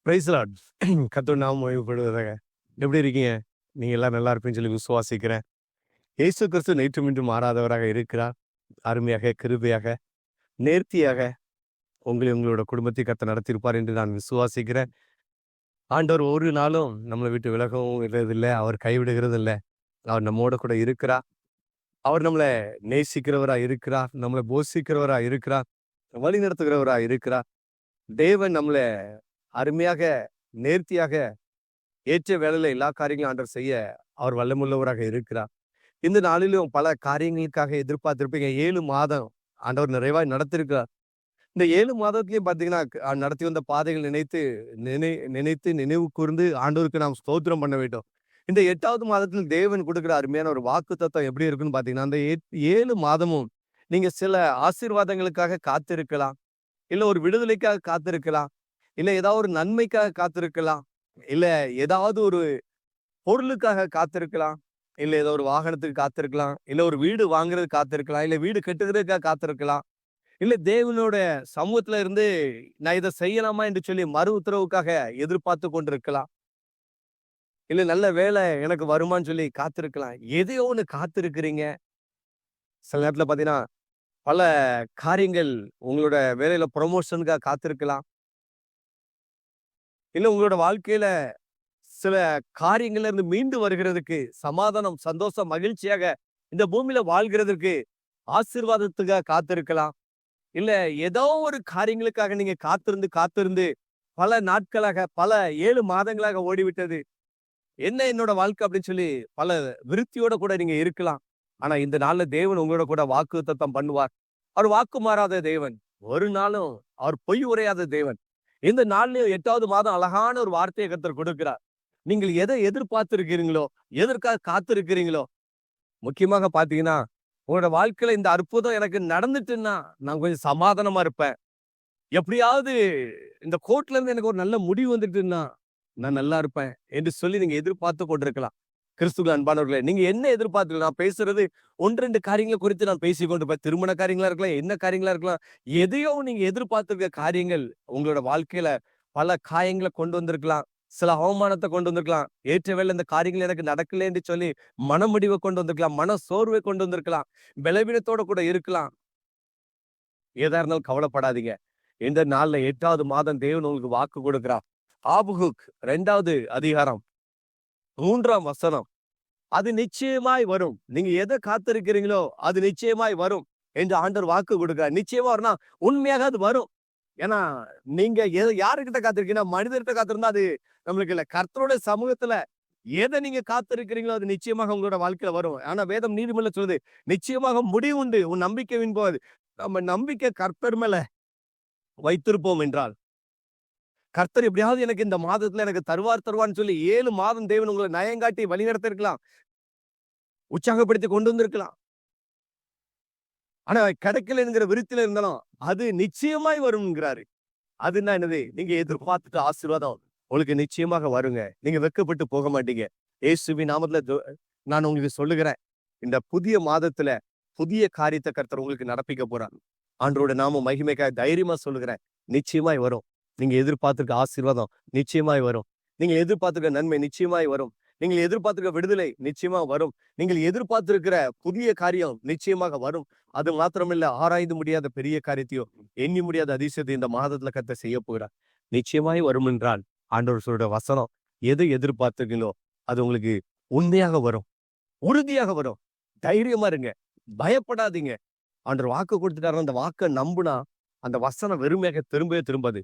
Price Lord. கர்த்தர் நாமம் மகிமைப்படுவதாக. எப்படி இருக்கீங்க? நீங்க எல்லாம் நல்லா இருப்பீங்கன்னு சொல்லி விசுவாசிக்கிறேன். இயேசு கிறிஸ்து நேற்றும் இன்றும் மாறாதவராக இருக்கிறார். அருமையாக, கிருபையாக, நேர்த்தியாக உங்களை உங்களோட குடும்பத்தை கர்த்தர் நடத்தியிருப்பார் என்று நான் விசுவாசிக்கிறேன். ஆண்டவர் ஒரு நாளும் நம்மளை விட்டு விலகவும் விடுறதில்லை. அவர் கைவிடுகிறது இல்லை. அவர் நம்மோட கூட இருக்கிறார். அவர் நம்மளை நேசிக்கிறவரா இருக்கிறார். நம்மளை போஷிக்கிறவரா இருக்கிறார். வழி நடத்துகிறவரா இருக்கிறார். தேவன் நம்மளை அருமையாக, நேர்த்தியாக, ஏற்ற வேலையில எல்லா காரியங்களும் ஆண்டவர் செய்ய அவர் வல்லமுள்ளவராக இருக்கிறார். இந்த நாளிலும் பல காரியங்களுக்காக எதிர்பார்த்திருப்பீங்க. 7 மாதம் ஆண்டவர் நிறைவாய் நடத்திருக்கிறார். இந்த 7 மாதத்திலையும் பார்த்தீங்கன்னா நடத்தி வந்த பாதைகள் நினைத்து நினைவு கூர்ந்து ஆண்டவருக்கு நாம் ஸ்தோத்திரம் பண்ண வேண்டும். இந்த 8வது மாதத்தில் தேவன் கொடுக்குற அருமையான ஒரு வாக்கு தத்துவம் எப்படி இருக்குன்னு பார்த்தீங்கன்னா, அந்த 7 மாதமும் நீங்க சில ஆசீர்வாதங்களுக்காக காத்திருக்கலாம், இல்ல ஒரு விடுதலைக்காக காத்திருக்கலாம், இல்ல ஏதாவது ஒரு நன்மைக்காக காத்திருக்கலாம், இல்ல ஏதாவது ஒரு பொருளுக்காக காத்திருக்கலாம், இல்ல ஏதோ ஒரு வாகனத்துக்கு காத்திருக்கலாம், இல்ல ஒரு வீடு வாங்குறதுக்கு காத்திருக்கலாம், இல்ல வீடு கட்டுகிறதுக்காக காத்திருக்கலாம், இல்ல தேவனோட சமூகத்துல இருந்து நான் இதை செய்யலாமா என்று சொல்லி மறு உத்தரவுக்காக எதிர்பார்த்து கொண்டிருக்கலாம், இல்ல நல்ல வேலை எனக்கு வருமான்னு சொல்லி காத்திருக்கலாம். எதையோ ஒண்ணு காத்திருக்கிறீங்க. சில நேரத்துல பாத்தீங்கன்னா பல காரியங்கள் உங்களோட வேலையில ப்ரொமோஷனுக்காக காத்திருக்கலாம், இல்ல உங்களோட வாழ்க்கையில சில காரியங்கள்ல இருந்து மீண்டு வருகிறதுக்கு, சமாதானம், சந்தோஷம், மகிழ்ச்சியாக இந்த பூமியில வாழ்கிறதுக்கு, ஆசீர்வாதத்துக்காக காத்திருக்கலாம். இல்ல ஏதோ ஒரு காரியங்களுக்காக நீங்க காத்திருந்து பல நாட்களாக, பல 7 மாதங்களாக ஓடிவிட்டது. என்ன என்னோட வாழ்க்கை அப்படின்னு சொல்லி பல விருத்தியோட கூட நீங்க இருக்கலாம். ஆனா இந்த நாள்ல தேவன் உங்களோட கூட வாக்குத்தத்தம் பண்ணுவார். அவர் வாக்கு மாறாத தேவன். ஒரு நாளும் அவர் பொய் உரையாத தேவன். இந்த நாள்லயும் 8வது மாதம் அழகான ஒரு வார்த்தையை கர்த்தர் கொடுக்கிறார். நீங்கள் எதை எதிர்பார்த்திருக்கிறீங்களோ, எதற்காக காத்திருக்கிறீங்களோ, முக்கியமாக பாத்தீங்கன்னா உங்களோட வாழ்க்கையில இந்த அற்புதம் எனக்கு நடந்துட்டுன்னா நான் கொஞ்சம் சமாதானமா இருப்பேன். எப்படியாவது இந்த கோர்ட்ல இருந்து எனக்கு ஒரு நல்ல முடிவு வந்துட்டுன்னா நான் நல்லா இருப்பேன் என்று சொல்லி நீங்க எதிர்பார்த்து கொண்டிருக்கலாம். கிறிஸ்துவ அன்பானவர்களே, நீங்க என்ன எதிர்பார்த்துக்கலாம்? நான் பேசுறது 1-2 காரியங்களை குறித்து நான் பேசி கொண்டிருப்பேன். திருமண காரியங்களா இருக்கலாம், என்ன காரியங்களா இருக்கலாம். எதையோ நீங்க எதிர்பார்த்திருக்க காரியங்கள் உங்களோட வாழ்க்கையில பல காயங்களை கொண்டு வந்திருக்கலாம், சில அவமானத்தை கொண்டு வந்திருக்கலாம், ஏற்ற வேலை இந்த காரியங்கள் எனக்கு நடக்கல என்று சொல்லி மனமுடிவை கொண்டு வந்திருக்கலாம், மன சோர்வை கொண்டு வந்திருக்கலாம், பலவீனத்தோட கூட இருக்கலாம். ஏதா இருந்தாலும் கவலைப்படாதீங்க. இந்த நாள்ல 8வது மாதம் தேவன் உங்களுக்கு வாக்கு கொடுக்கிறார். ஆபகுக் 2வது அதிகாரம் 3ஆம் வசனம், அது நிச்சயமாய் வரும். நீங்க எதை காத்திருக்கிறீங்களோ அது நிச்சயமாய் வரும் என்று ஆண்டவர் வாக்கு கொடுக்கிறார். நிச்சயமா வரும்னா உண்மையாக அது வரும். ஏன்னா நீங்க யாருக்கிட்ட காத்திருக்கீங்கன்னா, மனிதர்கிட்ட காத்திருந்தா அது நம்மளுக்கு இல்ல. கர்த்தருடைய சமூகத்துல எதை நீங்க காத்திருக்கிறீங்களோ அது நிச்சயமாக உங்களோட வாழ்க்கையில வரும். ஆனா வேதம் நீதிமன்ற சொல்லுது, நிச்சயமாக முடிவு உண்டு, உன் நம்பிக்கை வீண் போகாது. நம்ம நம்பிக்கை கர்த்தர் மேல வைத்திருப்போம் என்றால், கர்த்தர் எப்படியாவது எனக்கு இந்த மாதத்துல எனக்கு தருவார்னு சொல்லி 7 மாதம் தேவன் உங்களை நயங்காட்டி வழிநடத்த இருக்கலாம், உற்சாகப்படுத்தி கொண்டு வந்திருக்கலாம். ஆனா கிடைக்கல என்கிற விருத்தில இருந்தாலும் அது நிச்சயமாய் வரும்ங்கிறாரு. அதுன்னா என்னது? நீங்க எதிர்பார்த்துட்டு ஆசீர்வாதம் உங்களுக்கு நிச்சயமாக வருங்க. நீங்க வெட்கப்பட்டு போக மாட்டீங்க. இயேசுவின் நாமத்துல நான் உங்களுக்கு சொல்லுகிறேன், இந்த புதிய மாதத்துல புதிய காரியத்தை கர்த்தர் உங்களுக்கு நடப்பிக்க போறார். ஆண்டவரோட நாமம் மகிமைக்காக தைரியமா சொல்லுகிறேன், நிச்சயமாய் வரும். நீங்க எதிர்பார்த்திருக்க ஆசீர்வாதம் நிச்சயமாய் வரும். நீங்க எதிர்பார்த்திருக்க நன்மை நிச்சயமாய் வரும். நீங்கள் எதிர்பார்த்திருக்க விடுதலை நிச்சயமா வரும். நீங்கள் எதிர்பார்த்திருக்கிற புதிய காரியம் நிச்சயமாக வரும். அது மாத்திரமில்ல, ஆராய்ந்து முடியாத பெரிய காரியத்தையும் எண்ணி முடியாத அதிசயத்தை இந்த மாதத்துல கர்த்தர் செய்ய போகிறார். நிச்சயமாய் வரும் என்றால் ஆண்டவர் சொல்ற வசனம் எதை எதிர்பார்த்திருக்கீங்களோ அது உங்களுக்கு உண்மையாக வரும், உறுதியாக வரும். தைரியமா இருங்க, பயப்படாதீங்க. ஆண்டவர் வாக்கு கொடுத்துட்டாரு. அந்த வாக்கை நம்புனா அந்த வசனம் வெறுமையாக திரும்பவே திரும்பாது.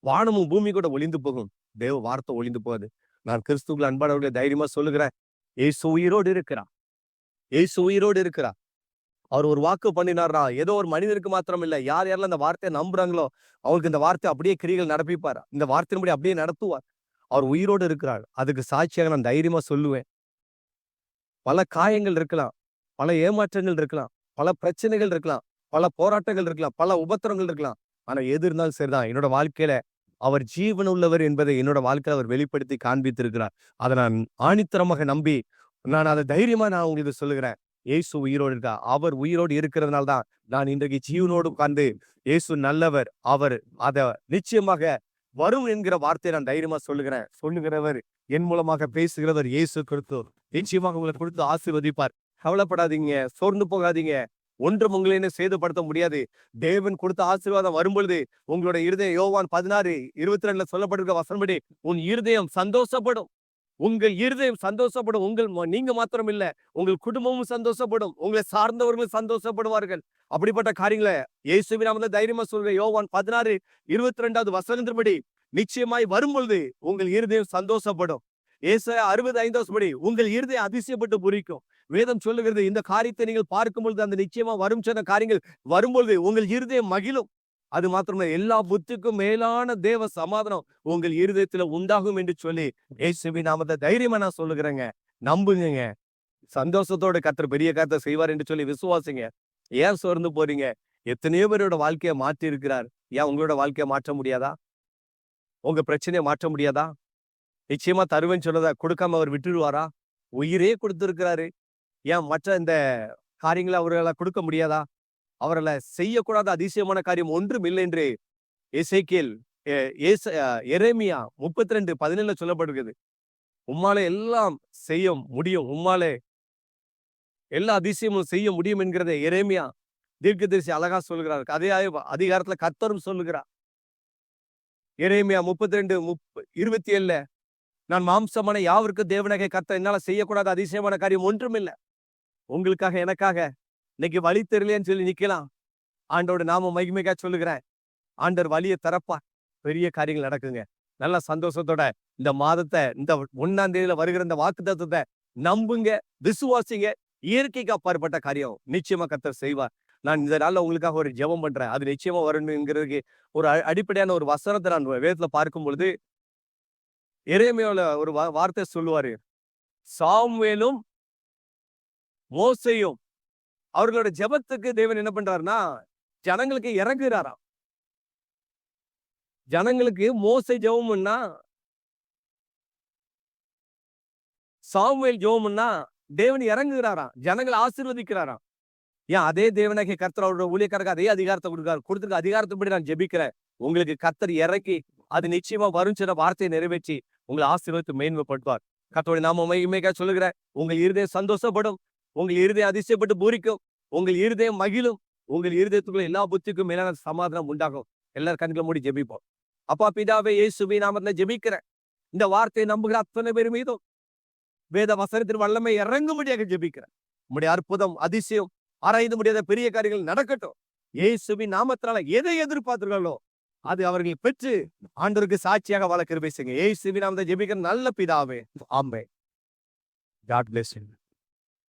வானமும் பூமி கூட ஒளிந்து போகும், தேவ வார்த்தை ஒளிந்து போகாது. நான் கிறிஸ்துவுக்குள் அன்பானவர்களை தைரியமா சொல்லுகிறேன், இயேசு உயிரோடு இருக்கிறார். இயேசு உயிரோடு இருக்கிறார். அவர் ஒரு வாக்கு பண்ணினார்னா ஏதோ ஒரு மனிதருக்கு மாத்திரம் இல்ல, யார் யாரெல்லாம் இந்த வார்த்தையை நம்புறாங்களோ அவங்களுக்கு இந்த வார்த்தை அப்படியே கிரிகள் நடப்பிப்பார். இந்த வார்த்தையின்படி அப்படியே நடத்துவார். அவர் உயிரோடு இருக்கிறார். அதுக்கு சாட்சியாக நான் தைரியமா சொல்லுவேன். பல காயங்கள் இருக்கலாம், பல ஏமாற்றங்கள் இருக்கலாம், பல பிரச்சனைகள் இருக்கலாம், பல போராட்டங்கள் இருக்கலாம், பல உபத்திரங்கள் இருக்கலாம். ஆனா எது இருந்தாலும் சரிதான், என்னோட வாழ்க்கையில அவர் ஜீவன் உள்ளவர் என்பதை என்னோட வாழ்க்கையில அவர் வெளிப்படுத்தி காண்பித்திருக்கிறார். அதை நான் ஆணித்தரமாக நம்பி நான் அதை தைரியமா நான் உங்களுக்கு சொல்லுகிறேன். இயேசு உயிரோடு இருக்கா. அவர் உயிரோடு இருக்கிறதுனால தான் நான் இன்றைக்கு ஜீவனோடு உட்கார்ந்து இயேசு நல்லவர், அவர் அதை நிச்சயமாக வரும் என்கிற வார்த்தையை நான் தைரியமா சொல்லுகிறேன். சொல்லுகிறவர் என் மூலமாக பேசுகிறவர் இயேசு கிறிஸ்து. நிச்சயமாக உங்களை கொடுத்து ஆசீர்வதிப்பார். கவலைப்படாதீங்க, சோர்ந்து போகாதீங்க. ஒன்றும் உங்களை சேதப்படுத்த முடியாது. தேவன் கொடுத்த ஆசீர்வாதம் வரும்பொழுது உங்களோட இருதயம் யோவான் 16:22 சொல்லப்பட்டிருக்க வசனப்படி உன் இருதயம் சந்தோஷப்படும். உங்கள் இருதயம் சந்தோஷப்படும். நீங்க மாத்திரம் இல்ல, உங்கள் குடும்பமும் சந்தோஷப்படும். உங்களை சார்ந்தவர்களும் சந்தோஷப்படுவார்கள். அப்படிப்பட்ட காரியங்களை இயேசுவின் நாமத்தில் தைரியமா சொல்றேன். யோவான் 16:22 வசனத்தின்படி நிச்சயமாய் வரும்பொழுது உங்கள் இருதயம் சந்தோஷப்படும். ஏசாயா 65 உங்கள் இருதயம் அதிசயப்பட்டு பூரிக்கும். வேதம் சொல்லுகிறது, இந்த காரியத்தை நீங்கள் பார்க்கும் பொழுது அந்த நிச்சயமா வரும் சொன்ன காரியங்கள் வரும்பொழுது உங்கள் இருதயம் மகிழும். அது மாத்திரமே, எல்லா புத்திக்கும் மேலான தேவ சமாதானம் உங்கள் இருதயத்துல உண்டாகும் என்று சொல்லி இயேசுவின் நாமத்தை தைரியமா நான் சொல்லுகிறேங்க. நம்புங்க. சந்தோஷத்தோட கர்த்தர் பெரிய காரியத்தை செய்வார் என்று சொல்லி விசுவாசிங்க. ஏன் சோர்ந்து போறீங்க? எத்தனையோ பேரோட வாழ்க்கையை மாற்றி இருக்கிறார். ஏன் உங்களோட வாழ்க்கையை மாற்ற முடியாதா? உங்க பிரச்சனையை மாற்ற முடியாதா? நிச்சயமா தருவேன்னு சொன்னதை கொடுக்காம அவர் விட்டுடுவாரா? உயிரே கொடுத்திருக்கிறாரு. ஏன் மற்ற இந்த காரியங்களை அவர்களால் கொடுக்க முடியாதா? அவர்களை செய்யக்கூடாத அதிசயமான காரியம் ஒன்றும் இல்லை என்று எசேக்கியேல் எரேமியா 32:17 சொல்லப்பட்டிருக்குது. உம்மாலே எல்லாம் செய்ய முடியும், உம்மாலே எல்லா அதிசயமும் செய்ய முடியும் என்கிறத எரேமியா தீர்க்கதரிசி அழகா சொல்கிறார். அதே அதிகாரத்துல கர்த்தரும் சொல்லுகிறார். எரேமியா 32:27 நான் மாம்சமான யாவருக்கு தேவனாகிய கர்த்தர் என்னால செய்யக்கூடாத அதிசயமான காரியம் ஒன்றும் இல்லை. உங்களுக்காக எனக்காக இன்னைக்கு வழி தெரியலேன்னு சொல்லி நிக்கலாம். ஆண்டோட நாம மகிமைக்கா சொல்லுகிறேன். ஆண்டவர் வழியை திறப்பா, பெரிய காரியங்கள் நடக்குங்க. நல்ல சந்தோஷத்தோட இந்த மாதத்தை, இந்த 1ஆம் தேதியில வருகிற இந்த வாக்குத்தத்தத்தை நம்புங்க, விசுவாசிங்க. இயற்கைக்கு அப்பாற்பட்ட காரியம் நிச்சயமா கர்த்தர் செய்வார். நான் இந்த நாள்ல உங்களுக்காக ஒரு ஜெபம் பண்றேன். அது நிச்சயமா வரணுங்கிறதுக்கு ஒரு அடிப்படையான ஒரு வசனத்தை நான் வேதத்துல பார்க்கும் பொழுது எரேமியாவுல ஒரு வார்த்தை சொல்லுவாரு. சாமுவேலும் மோசேயும் அவர்களோட ஜெபத்துக்கு தேவன் என்ன பண்றாருன்னா ஜனங்களுக்கு இறங்குறாராம். ஜனங்களுக்கு மோசே ஜெபம்னா, சாமுவேல் ஜெபம்னா தேவன் இறங்குகிறாராம், ஜனங்களை ஆசீர்வதிக்கிறாராம். ஏன் அதே தேவனாகிய கர்த்தர் அவரோட ஊழியக்காரருக்கு அதே அதிகாரத்தை கொடுத்திருக்க அதிகாரத்தைப்படி நான் ஜெபிக்கிறேன். உங்களுக்கு கர்த்தர் இறக்கி அது நிச்சயமா வரும் சில வார்த்தையை நிறைவேற்றி உங்களை ஆசீர்வதித்து மேன்மைப்படுத்துவார். கர்த்தருடைய நாம மகிமைக்காக சொல்லுகிறேன். உங்கள் இருதயம் சந்தோஷப்படும், உங்கள் இருதயம் அதிசயப்பட்டு பூரிக்கும், உங்கள் இருதயம் மகிழும், உங்கள் இருதயத்துக்குள்ள எல்லா புத்திக்கும் மேலான சமாதானம் உண்டாகும். எல்லாரும் கண்களை மூடி ஜெபிப்போம். அப்பா பிதாவே, இயேசுவின் நாமத்துல ஜெபிக்கிறேன். இந்த வார்த்தையை நம்புகிற அத்தனை பேர் மீதும் வேத வசனத்தின் வல்லமை இறங்கும்படியாக ஜெபிக்கிறேன். உம்முடைய அற்புதம், அதிசயம், ஆராய்ந்து முடியாத பெரிய காரியங்கள் நடக்கட்டும். இயேசுவின் நாமத்தினால எதை எதிர்பார்த்தார்களோ அது அவர்கள் பெற்று ஆண்டவருக்கு சாட்சியாக வாழ கிருபை செய்யுங்க. இயேசுவின் நாமத்தை ஜெபிக்கிற நல்ல பிதாவே, ஆமென். God bless you.